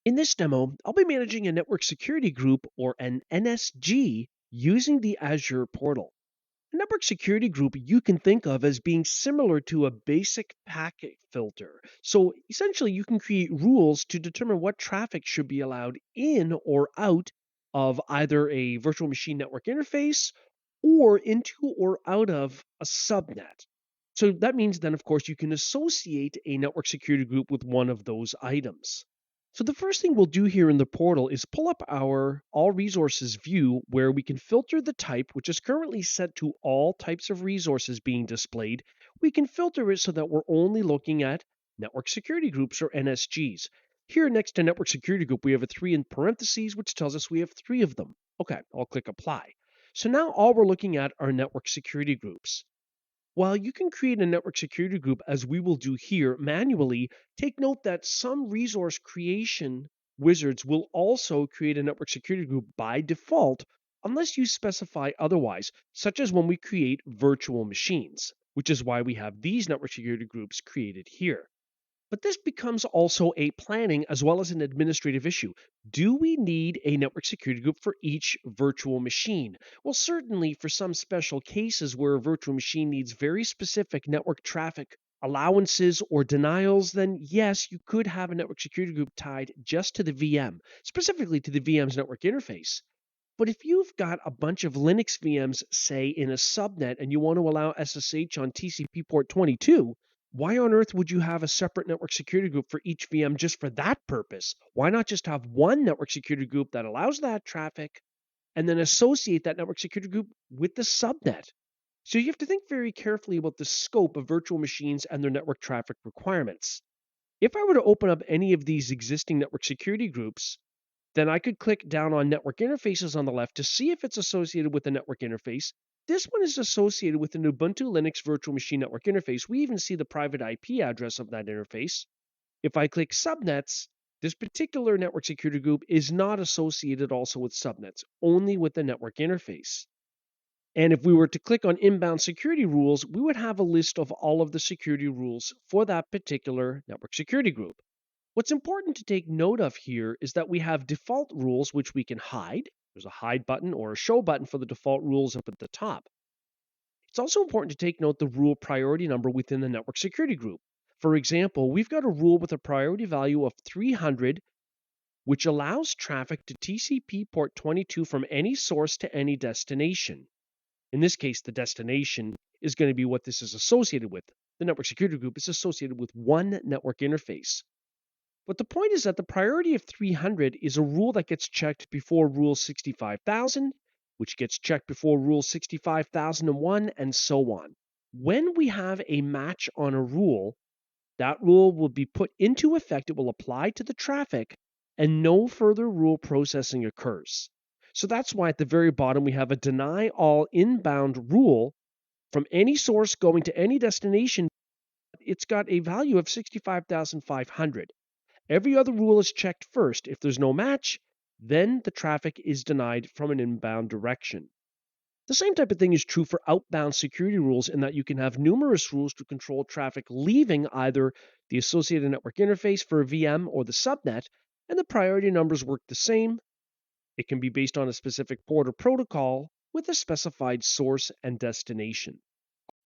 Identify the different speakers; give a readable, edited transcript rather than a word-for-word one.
Speaker 1: In this demo, I'll be managing a network security group or an NSG using the Azure portal. A network security group you can think of as being similar to a basic packet filter. So essentially, you can create rules to determine what traffic should be allowed in or out of either a virtual machine network interface or into or out of a subnet. So that means then, of course, you can associate a network security group with one of those items. So the first thing we'll do here in the portal is pull up our All Resources view where we can filter the type, which is currently set to all types of resources being displayed. We can filter it so that we're only looking at network security groups or NSGs. Here next to network security group, we have a 3 in parentheses, which tells us we have 3 of them. Okay, I'll click apply. So now all we're looking at are network security groups. While you can create a network security group, as we will do here manually, take note that some resource creation wizards will also create a network security group by default unless you specify otherwise, such as when we create virtual machines, which is why we have these network security groups created here. But this becomes also a planning as well as an administrative issue. Do we need a network security group for each virtual machine? Well, certainly for some special cases where a virtual machine needs very specific network traffic allowances or denials, then yes, you could have a network security group tied just to the VM, specifically to the VM's network interface. But if you've got a bunch of Linux VMs, say in a subnet, and you want to allow SSH on TCP port 22, why on earth would you have a separate network security group for each VM just for that purpose? Why not just have one network security group that allows that traffic and then associate that network security group with the subnet? So you have to think very carefully about the scope of virtual machines and their network traffic requirements. If I were to open up any of these existing network security groups, then I could click down on network interfaces on the left to see if it's associated with a network interface. This one is associated with an Ubuntu Linux virtual machine network interface. We even see the private IP address of that interface. If I click subnets, this particular network security group is not associated also with subnets, only with the network interface. And if we were to click on inbound security rules, we would have a list of all of the security rules for that particular network security group. What's important to take note of here is that we have default rules which we can hide. There's a hide button or a show button for the default rules up at the top. It's also important to take note the rule priority number within the network security group. For example, we've got a rule with a priority value of 300, which allows traffic to TCP port 22 from any source to any destination. In this case, the destination is going to be what this is associated with. The network security group is associated with one network interface. But the point is that the priority of 300 is a rule that gets checked before rule 65,000, which gets checked before rule 65,001, and so on. When we have a match on a rule, that rule will be put into effect. It will apply to the traffic, and no further rule processing occurs. So that's why at the very bottom we have a deny all inbound rule from any source going to any destination. It's got a value of 65,500. Every other rule is checked first. If there's no match, then the traffic is denied from an inbound direction. The same type of thing is true for outbound security rules in that you can have numerous rules to control traffic leaving either the associated network interface for a VM or the subnet, and the priority numbers work the same. It can be based on a specific port or protocol with a specified source and destination.